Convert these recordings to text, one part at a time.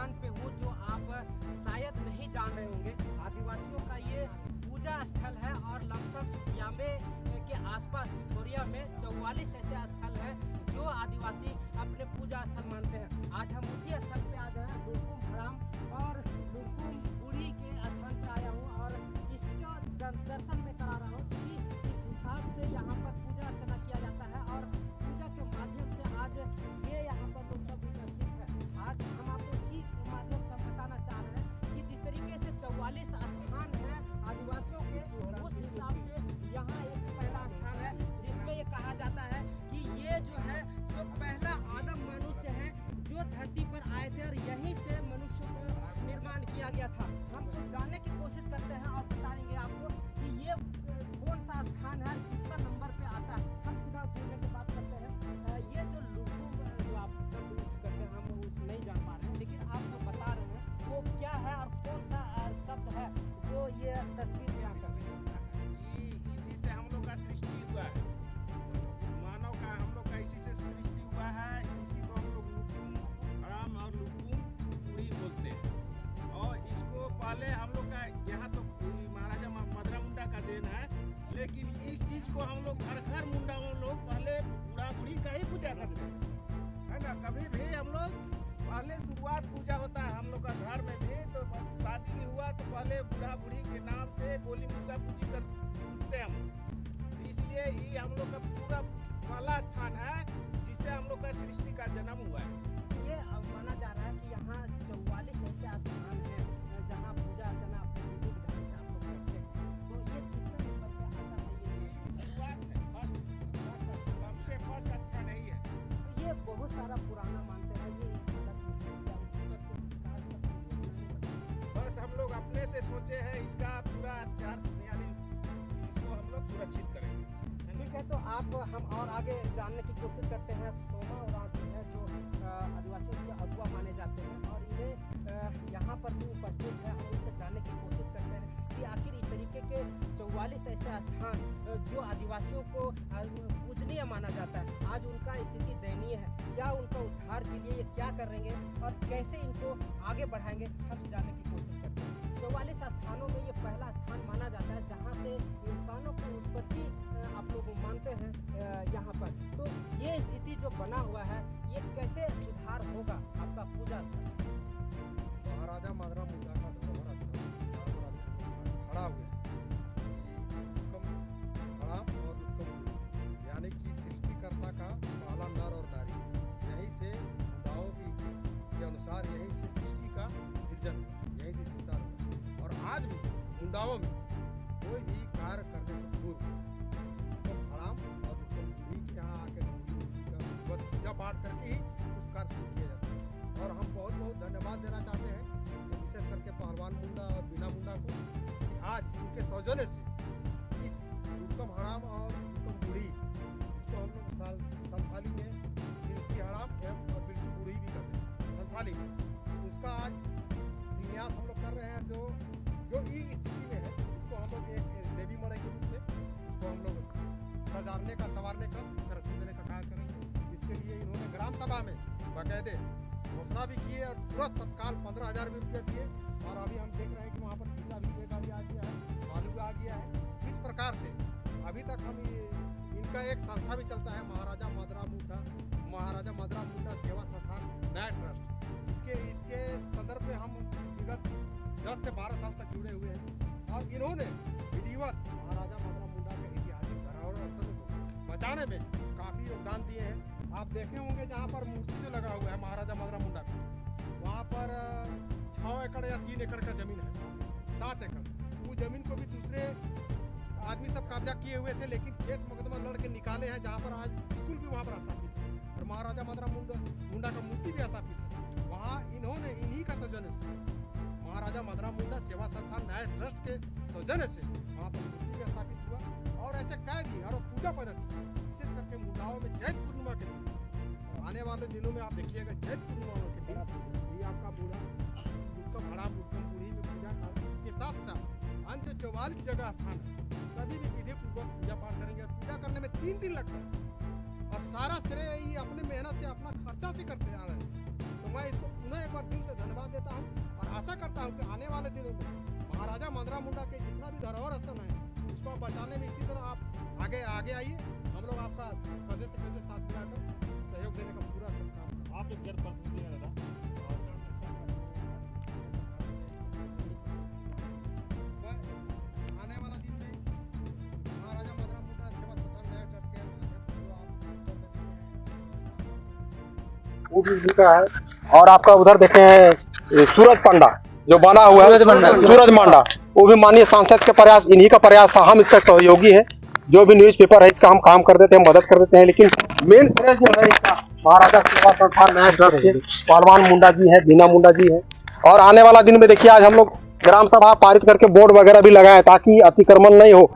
स्थान पे हूँ जो आप शायद नहीं जान रहे होंगे। आदिवासियों का ये पूजा स्थल है और लमसम सुतियामे के आसपास पिथौरिया में 44 ऐसे स्थल हैं जो आदिवासी अपने पूजा स्थल मानते हैं। आज हम उसी स्थल पे आज हैं, लुरकुम हराम और लुरकुम बूढ़ी के स्थान पे आया हूँ और इसका दर्शन मैं करा रहा हूँ कि इस हिसाब से यहाँ पर पूजा अर्चना किया जाता है और पूजा के माध्यम से आज ये यहाँ पर लोग सब उपस्थित है। आज हम आपको इसी के माध्यम से बताना चाह रहे हैं कि जिस तरीके से 44 स्थान है आदिवासियों के, उस हिसाब से यहाँ एक पहला स्थान है जिसमें ये कहा जाता है कि ये जो है सो पहला आदम मनुष्य है जो धरती पर आए थे और यहीं से मनुष्य को निर्माण किया गया था। हम तो जानने की कोशिश करते हैं और बताएंगे आपको कि ये कौन सा स्थान है, कितना नंबर पे आता है। हम सीधा जुड़ने की बात करते हैं। ये जो लुरकुम जो आप शब्द यूज करते हैं हम नहीं जान पा रहे हैं, लेकिन आप जो बता रहे हैं वो क्या है और कौन सा शब्द है जो ये तस्वीर बयां कर रही है। इसी से हम लोग का सृष्टि हुआ है, मानव का हम लोग का इसी से सृष्टि हुआ है। इसी को हम लोग लुरकुम हराम और लुरकुम बूढ़ी बोलते हैं। और इसको पहले हम लोग का यहाँ तो महाराजा मदरा मुंडा का देन है, लेकिन इस चीज़ को हम लोग घर घर मुंडा लोग पहले बूढ़ा बूढ़ी का ही पूजा करते हैं, है ना। कभी भी हम लोग पहले शुरुआत पूजा होता है हम लोग का घर में भी, तो शादी भी हुआ तो पहले बूढ़ा बूढ़ी के नाम से गोली मुर्गा पूछते हैं हम। इसलिए ये हम लोग का पूरा पहला स्थान है जिससे हम लोग का सृष्टि का जन्म हुआ है। ये माना जा रहा है कि यहाँ 44 ऐसे स्थान हैं जहाँ पूजा अर्चना अपने विधि विधान से आप लोग करते हैं। तो ये कितने नंबर पे आता है? ये शुरुआत है, सबसे फर्स्ट स्थान यही है। तो ये बहुत सारा पुराना मानते हैं। ये इस हालत में है, क्या इस पर कोई विकास का कोई योजना नहीं बना? बस हम लोग अपने से सोचे हैं इसका पूरा यानी इसको हम लोग सुरक्षित करेंगे। ठीक है, तो आप हम और आगे जानने की कोशिश करते हैं। सोमा और रांची है जो आदिवासियों के अगुआ माने जाते हैं और इन्हें यहाँ पर भी उपस्थित है। हम उनसे जानने की कोशिश करते हैं कि आखिर इस तरीके के 44 ऐसे स्थान जो आदिवासियों को पूजनीय माना जाता है, आज उनका स्थिति दयनीय है। क्या उनका उद्धार के लिए ये क्या करेंगे और कैसे इनको आगे बढ़ाएंगे, हम जानने की कोशिश करते हैं। 44 स्थानों में ये पहला स्थान माना जाता है जहाँ से इंसानों की उत्पत्ति आप लोग मानते हैं यहाँ पर। तो ये स्थिति जो बना हुआ है ये कैसे सुधार होगा आपका पूजा स्थल? महाराजा मदरा मुंडा का धरोहर स्थल खड़ा हुआ है। लुरकुम हराम और लुरकुम बूढ़ी यानी कि सृष्टिकर्ता का पहला नर और नारी, यहीं से मुंडाओं के अनुसार यहीं से सृष्टि का सृजन हुआ, यहीं से विस्तार हुआ। और आज भी मुंडाओं में कोई भी कार्य करने से पूर्व लुरकुम हराम और लुरकुम बूढ़ी के यहाँ आकर पूजा पाठ करके ही उस कार्य शुरू किया जाता है। और हम बहुत बहुत धन्यवाद देना चाहते हैं विशेष करके पहलवान मुंडा और बिना मुंडा को कि आज उनके सौजन्य से इस लुरकुम हराम और लुरकुम बूढ़ी, जिसको हम लोग संथाली में बिरची हराम एवं और बिरची बूढ़ी भी कहते हैं संथाली में, उसका आज शिलान्यास हम लोग कर रहे हैं। जो इस स्थिति में है इसको हम लोग एक देवी मड़ई के रूप में उसको हम लोग सजारने का, संवारने का, संरक्षण देने का कार्य करेंगे। इसके लिए इन्होंने ग्राम सभा में बाकायदे घोषणा भी की है और तुरंत तत्काल 15,000 रुपये दिए। और अभी हम देख रहे हैं कि वहाँ पर टीका भी एक गाड़ी आ गया है, बालू आ गया है। इस प्रकार से अभी तक हम इनका एक संस्था भी चलता है, महाराजा मदरा मुंडा सेवा संस्थान नया ट्रस्ट। इसके संदर्भ में हम विगत 10 से 12 साल तक जुड़े हुए हैं और इन्होंने विधिवत महाराजा मदरा मुंडा के ऐतिहासिक धरोहर स्थल को बचाने में काफ़ी योगदान दिए हैं। आप देखे होंगे जहाँ पर मूर्ति जो लगा हुआ है महाराजा मदरा मुंडा का, वहाँ पर 6 एकड़ या 3 एकड़ का ज़मीन है, 7 एकड़। वो ज़मीन को भी दूसरे आदमी सब कब्जा किए हुए थे, लेकिन केस मुकदमा लड़ के निकाले हैं, जहाँ पर आज स्कूल भी वहाँ पर स्थापित है और महाराजा मदरा मुंडा का मूर्ति भी स्थापित है। वहाँ इन्होंने इन्हीं का सौजन्य से महाराजा मदरा मुंडा सेवा संस्थान नया ट्रस्ट के सौजन्य से वहाँ पर मूर्ति भी स्थापित हुआ। और ऐसे कई भी और पूजा पद्धति विशेष करके मुंडाओं में चैत पूर्णिमा के दिन और आने वाले दिनों में आप देखिएगा चैत पूर्णिमा के दिन ये आपका बूढ़ा लुरकुम हराम लुरकुम बूढ़ी में पूजा के साथ साथ अन्य 44 जगह स्थान है, सभी भी विधि पूर्वक पूजा पाठ करेंगे। पूजा करने में 3 दिन लगता है और सारा श्रेय ये अपने मेहनत से अपना खर्चा से करते आ रहे हैं। तो मैं इसको पुनः एक बार दिल से धन्यवाद देता हूँ और आशा करता हूँ कि आने वाले दिनों में महाराजा मदरा मुंडा के जितना भी धरोहर स्थल है उसको बचाने में इसी तरह आप आगे आइए। हम लोग आपका कंधे से कंधे साथ मिलाकर सहयोग देने का पूरा सब काम करें। आप एक जनप्रतिनिधि हैं दादा, आने वाला दिन में महाराजा मदरा मुंडा सेवा सदन नया ट्रस्ट के माध्यम से जो आप वो भी इनका है। और आपका उधर देखे हैं सूरज पांडा जो बना हुआ है, सूरज मांडा, वो भी माननीय सांसद के प्रयास, इन्हीं का प्रयास था। हम इसका सहयोगी है, जो भी न्यूज़पेपर है इसका हम काम कर देते हैं, मदद कर देते हैं, लेकिन मेन प्रयास जो है इसका महाराजा सेवा संस्थान नया ट्रस्ट के पहलवान मुंडा जी है, बीना मुंडा जी है। और आने वाला दिन में देखिए आज हम लोग ग्राम सभा पारित करके बोर्ड वगैरह भी लगाए ताकि अतिक्रमण नहीं हो,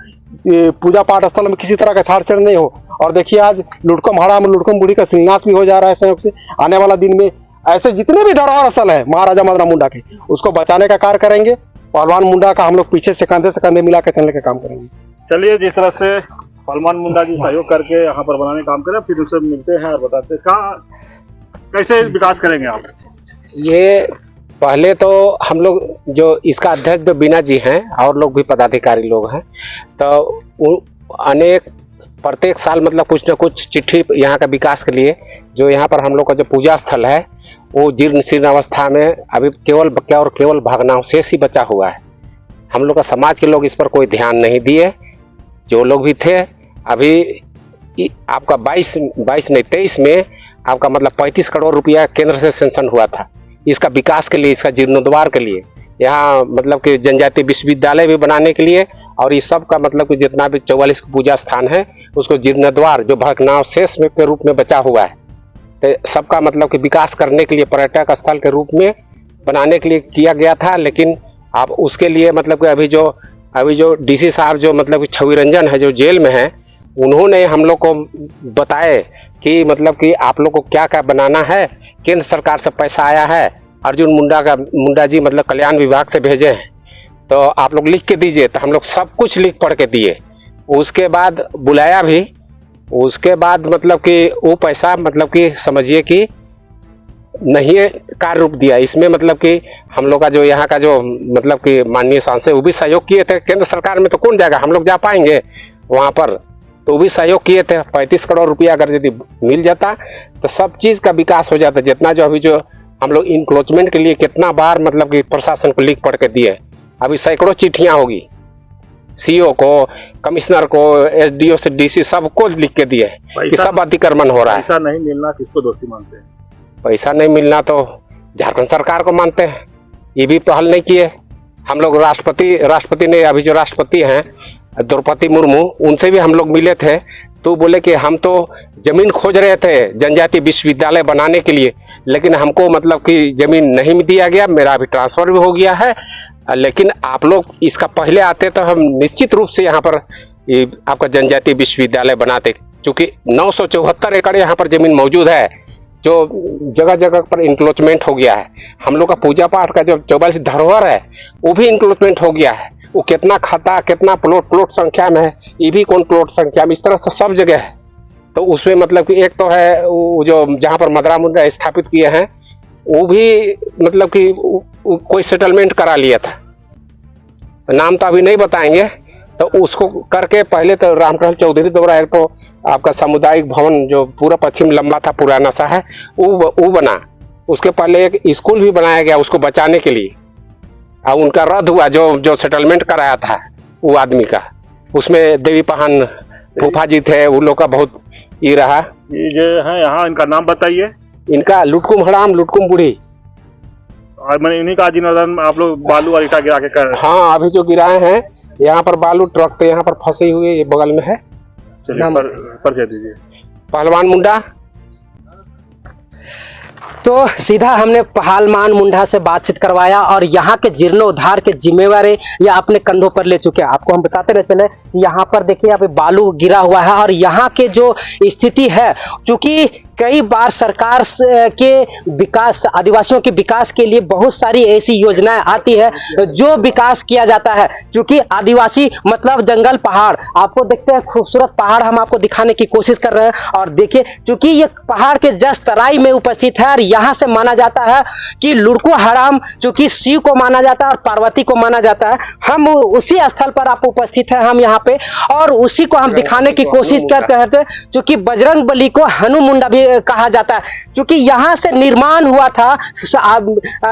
पूजा पाठ स्थल में किसी तरह का छाड़छाड़ नहीं हो। और देखिए आज लुटकम हाड़ा में लुटकम बूढ़ी का शिलान्यास भी हो जा रहा है संयोग से। आने वाला दिन में ऐसे जितने भी धरोहर स्थल है महाराजा मदरा मुंडा के, उसको बचाने का कार्य करेंगे। पहलवान मुंडा का हम लोग पीछे से कंधे मिला के चलने का काम करेंगे। चलिए जिस तरह से पहलवान मुंडा जी सहयोग करके यहाँ पर बनाने का काम करें, फिर उससे मिलते हैं और बताते हैं कहाँ कैसे विकास करेंगे आप। ये पहले तो हम लोग जो इसका अध्यक्ष जो बीना जी हैं और लोग भी पदाधिकारी लोग हैं, तो अनेक प्रत्येक साल मतलब कुछ न कुछ चिट्ठी यहाँ का विकास के लिए, जो यहाँ पर हम लोग का जो पूजा स्थल है वो जीर्ण शीर्ण अवस्था में अभी केवल भग्नावशेष ही बचा हुआ है। हम लोग का समाज के लोग इस पर कोई ध्यान नहीं दिए। जो लोग भी थे अभी आपका 23 में आपका मतलब 35 करोड़ रुपया केंद्र से सेंक्शन हुआ था इसका विकास के लिए, इसका जीर्णोद्धार के लिए, यहाँ मतलब कि जनजातीय विश्वविद्यालय भी बनाने के लिए, और इस सब का मतलब कि जितना भी 44 पूजा स्थान है उसको जीर्णोद्धार जो भग्नावशेष में के रूप में बचा हुआ है, तो सबका मतलब कि विकास करने के लिए पर्यटक स्थल के रूप में बनाने के लिए किया गया था। लेकिन आप उसके लिए मतलब कि अभी जो डीसी साहब जो मतलब कि छवि रंजन है जो जेल में है, उन्होंने हम लोग को बताए कि मतलब कि आप लोग को क्या क्या बनाना है, केंद्र सरकार से पैसा आया है, अर्जुन मुंडा जी मतलब कल्याण विभाग से भेजे हैं, तो आप लोग लिख के दीजिए। तो हम लोग सब कुछ लिख पढ़ के दिए। उसके बाद बुलाया भी, उसके बाद मतलब कि वो पैसा मतलब कि समझिए कि नहीं कार्य रूप दिया। इसमें मतलब कि हम लोग का जो यहाँ का जो मतलब कि माननीय सांसद वो भी सहयोग किए थे। केंद्र सरकार में तो कौन जाएगा, हम लोग जा पाएंगे वहाँ पर, तो वो भी सहयोग किए थे। 35 करोड़ रुपया अगर यदि मिल जाता तो सब चीज़ का विकास हो जाता। जितना जो अभी जो हम लोग इंक्रोचमेंट के लिए कितना बार मतलब कि प्रशासन को लिख पढ़ के दिए, अभी सैकड़ों चिट्ठियाँ होगी, सीओ को, कमिश्नर को, एसडीओ से डीसी सबको लिख के दिए कि सब अतिक्रमण हो रहा है। पैसा नहीं मिलना किसको दोषी मानते हैं? पैसा नहीं मिलना तो झारखंड सरकार को मानते हैं, ये भी पहल नहीं किए। हम लोग राष्ट्रपति ने, अभी जो राष्ट्रपति हैं द्रौपदी मुर्मू, उनसे भी हम लोग मिले थे, तो बोले कि हम तो जमीन खोज रहे थे जनजातीय विश्वविद्यालय बनाने के लिए, लेकिन हमको मतलब कि जमीन नहीं दिया गया। मेरा अभी ट्रांसफर भी हो गया है, लेकिन आप लोग इसका पहले आते तो हम निश्चित रूप से यहाँ पर आपका जनजातीय विश्वविद्यालय बनाते, क्योंकि 974 एकड़ यहाँ पर जमीन मौजूद है, जो जगह जगह पर इंक्रोचमेंट हो गया है। हम लोग का पूजा पाठ का जो 44 धरोहर है वो भी इंक्रोचमेंट हो गया है। वो कितना खाता, कितना प्लॉट संख्या में है, ये भी कौन प्लॉट संख्या में, इस तरह से सब जगह है। तो उसमें मतलब कि एक तो है वो जो जहाँ पर मदरा मुंडा स्थापित किए हैं, वो भी मतलब कि कोई सेटलमेंट करा लिया था, नाम तो अभी नहीं बताएंगे। तो उसको करके पहले तो रामटहल चौधरी द्वारा एक तो आपका सामुदायिक भवन जो पूरा पश्चिम लंबा था, पुराना सा है, वो बना। उसके पहले एक स्कूल भी बनाया गया उसको बचाने के लिए, और उनका रद्द हुआ जो सेटलमेंट कराया था वो आदमी का। उसमें देवी पहान फूफा जी थे, उन लोग का बहुत ये रहा। ये जो है यहाँ इनका नाम बताइए। इनका लुटकुम हड़ाम, लुटकुम बूढ़ी, और मैंने इन्हीं का जीर्णोद्धार आप लोग बालू और ईटा गिरा के कर। हाँ, अभी जो गिराए हैं यहाँ पर बालू ट्रक तो यहाँ पर फंसे हुए, ये बगल में है। परिचय दीजिए। पहलवान मुंडा। तो सीधा हमने पहलवान मुंडा से बातचीत करवाया और यहाँ के जीर्णोद्धार के जिम्मेवारी ये अपने कंधों पर ले चुके हैं। आपको हम बताते रहे चले, यहाँ पर देखिए अभी बालू गिरा हुआ है और यहाँ के जो स्थिति है, चूंकि कई बार सरकार के विकास, आदिवासियों के विकास के लिए बहुत सारी ऐसी योजनाएं आती है जो विकास किया जाता है। क्योंकि आदिवासी मतलब जंगल, पहाड़, आपको देखते हैं खूबसूरत पहाड़ हम आपको दिखाने की कोशिश कर रहे हैं। और देखिए, क्योंकि ये पहाड़ के जस्ट तराई में उपस्थित है और यहाँ से माना जाता है कि लुड़को हराम, चूंकि शिव को माना जाता है और पार्वती को माना जाता है। हम उसी स्थल पर आप उपस्थित है, हम यहाँ पे, और उसी को हम दिखाने की कोशिश करते हैं। क्योंकि बजरंग बली को हनुमुंडा भी कहा जाता है, क्योंकि यहाँ से निर्माण हुआ था,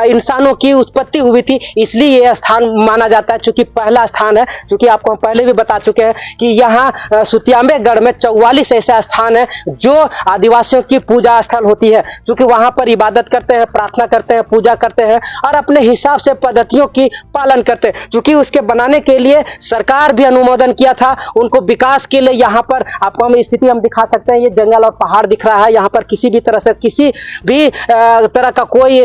इंसानों की उत्पत्ति हुई थी, इसलिए यह स्थान माना जाता है। क्योंकि पहला स्थान है, क्योंकि आपको हम पहले भी बता चुके हैं कि यहाँ सुतियाम्बेगढ़ में 44 ऐसे स्थान है जो आदिवासियों की पूजा स्थल होती है। क्योंकि वहां पर इबादत करते हैं, प्रार्थना करते हैं, पूजा करते हैं और अपने हिसाब से पद्धतियों की पालन करते हैं। क्योंकि उसके बनाने के लिए सरकार भी अनुमोदन किया था, उनको विकास के लिए। यहाँ पर आपको हम स्थिति हम दिखा सकते हैं, ये जंगल और पहाड़ दिख रहा है। यहाँ पर किसी भी तरह से किसी भी तरह का कोई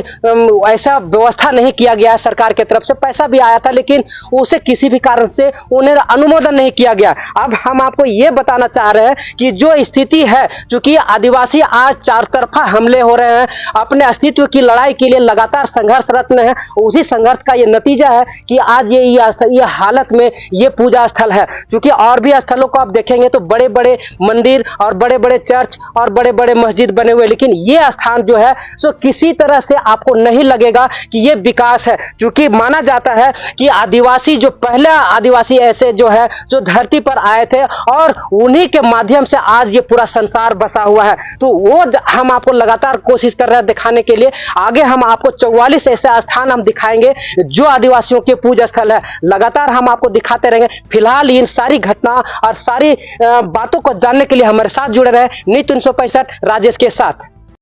ऐसा व्यवस्था नहीं किया गया है सरकार की तरफ से। पैसा भी आया था लेकिन उसे किसी भी कारण से उन्हें अनुमोदन नहीं किया गया। अब हम आपको ये बताना चाह रहे हैं कि जो स्थिति है, क्योंकि आदिवासी आज चार तरफा हमले हो रहे हैं, अपने अस्तित्व की लड़ाई के लिए लगातार संघर्षरत है। उसी संघर्ष का ये नतीजा है कि आज ये हालत में ये पूजा स्थल है। क्योंकि और भी स्थलों को आप देखेंगे तो बड़े बड़े मंदिर और बड़े बड़े चर्च और बड़े बड़े मस्जिद बने हुए, लेकिन ये स्थान जो है सो किसी तरह से आपको नहीं लगेगा कि ये विकास है। क्योंकि माना जाता है कि आदिवासी, जो पहला आदिवासी ऐसे जो है जो धरती पर आए थे और उन्हीं के माध्यम से आज ये पूरा संसार बसा हुआ है। तो वो हम आपको लगातार कोशिश कर रहे हैं दिखाने के लिए। आगे हम आपको 44 ऐसे स्थान हम दिखाएंगे जो आदिवासियों के पूजा स्थल है। लगातार हम आपको दिखाते रहेंगे। फिलहाल इन सारी घटना और सारी बातों को जानने के लिए हमारे साथ जुड़े रहे। न्यूज़ 365 राजेश के साथ।